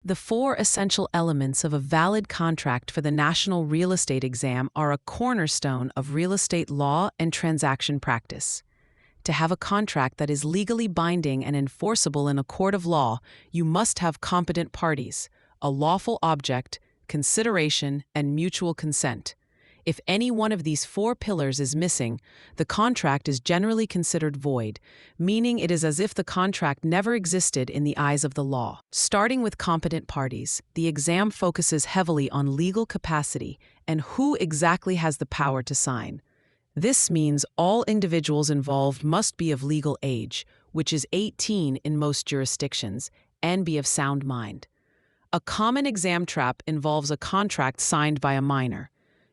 The four essential elements of a valid contract for the National Real Estate Exam are a cornerstone of real estate law and transaction practice. To have a contract that is legally binding and enforceable in a court of law, you must have competent parties, a lawful object, consideration, and mutual consent. If any one of these four pillars is missing, the contract is generally considered void, meaning it is as if the contract never existed in the eyes of the law. Starting with competent parties, the exam focuses heavily on legal capacity and who exactly has the power to sign. This means all individuals involved must be of legal age, which is 18 in most jurisdictions, and be of sound mind. A common exam trap involves a contract signed by a minor.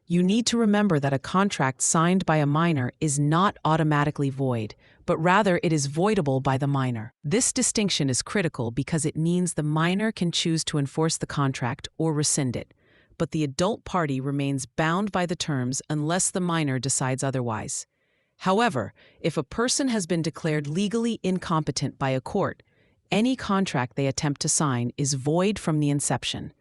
You need to remember that a contract signed by a minor is not automatically void, but rather it is voidable by the minor. This distinction is critical because it means the minor can choose to enforce the contract or rescind it, but the adult party remains bound by the terms unless the minor decides otherwise. However, if a person has been declared legally incompetent by a court, any contract they attempt to sign is void from the inception.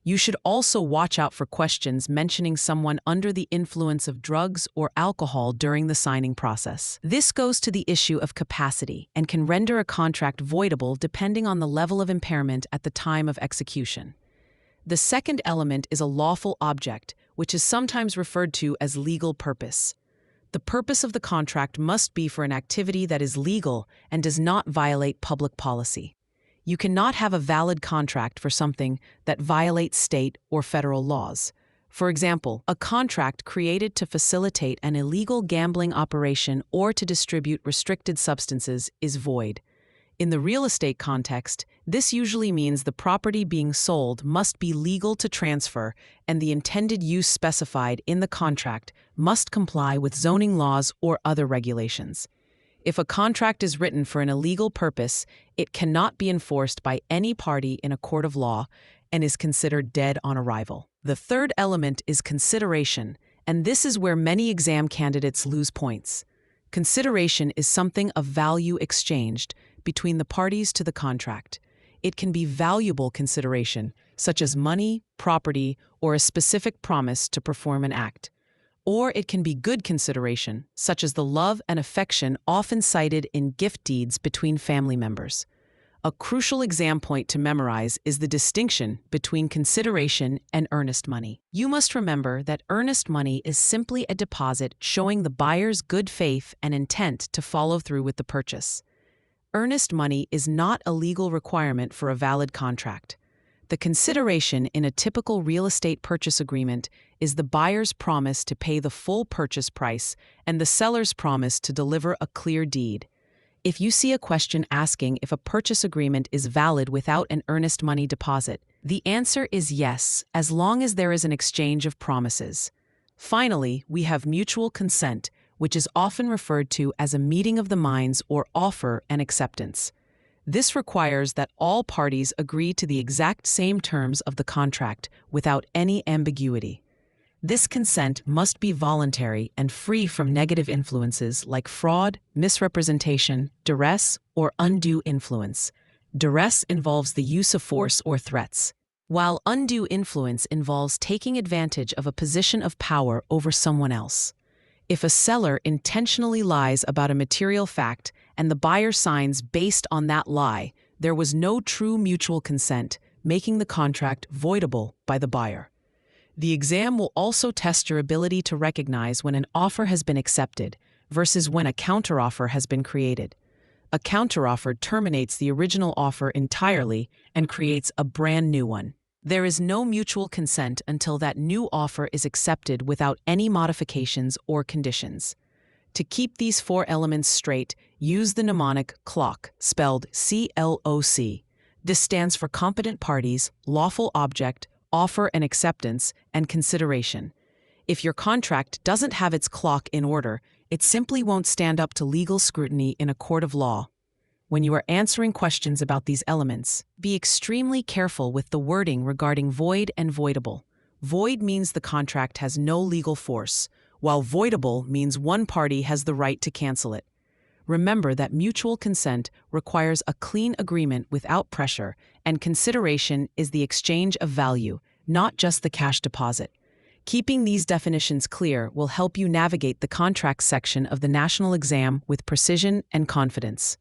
You should also watch out for questions mentioning someone under the influence of drugs or alcohol during the signing process. This goes to the issue of capacity and can render a contract voidable depending on the level of impairment at the time of execution. The second element is a lawful object, which is sometimes referred to as legal purpose. The purpose of the contract must be for an activity that is legal and does not violate public policy. You cannot have a valid contract for something that violates state or federal laws. For example, a contract created to facilitate an illegal gambling operation or to distribute restricted substances is void. In the real estate context, this usually means the property being sold must be legal to transfer, and the intended use specified in the contract must comply with zoning laws or other regulations. If a contract is written for an illegal purpose, it cannot be enforced by any party in a court of law and is considered dead on arrival. The third element is consideration, and this is where many exam candidates lose points. Consideration is something of value exchanged between the parties to the contract. It can be valuable consideration, such as money, property, or a specific promise to perform an act. Or it can be good consideration, such as the love and affection often cited in gift deeds between family members. A crucial exam point to memorize is the distinction between consideration and earnest money. You must remember that earnest money is simply a deposit showing the buyer's good faith and intent to follow through with the purchase. Earnest money is not a legal requirement for a valid contract. The consideration in a typical real estate purchase agreement is the buyer's promise to pay the full purchase price and the seller's promise to deliver a clear deed. If you see a question asking if a purchase agreement is valid without an earnest money deposit, the answer is yes, as long as there is an exchange of promises. Finally, we have mutual consent, which is often referred to as a meeting of the minds or offer and acceptance. This requires that all parties agree to the exact same terms of the contract without any ambiguity. This consent must be voluntary and free from negative influences like fraud, misrepresentation, duress, or undue influence. Duress involves the use of force or threats, while undue influence involves taking advantage of a position of power over someone else. If a seller intentionally lies about a material fact and the buyer signs based on that lie, there was no true mutual consent, making the contract voidable by the buyer. The exam will also test your ability to recognize when an offer has been accepted versus when a counteroffer has been created. A counteroffer terminates the original offer entirely and creates a brand new one. There is no mutual consent until that new offer is accepted without any modifications or conditions. To keep these four elements straight, use the mnemonic CLOC, spelled CLOC. This stands for competent parties, lawful object, offer and acceptance, and consideration. If your contract doesn't have its CLOC in order, it simply won't stand up to legal scrutiny in a court of law. When you are answering questions about these elements, be extremely careful with the wording regarding void and voidable. Void means the contract has no legal force, while voidable means one party has the right to cancel it. Remember that mutual consent requires a clean agreement without pressure, and consideration is the exchange of value, not just the cash deposit. Keeping these definitions clear will help you navigate the contracts section of the national exam with precision and confidence.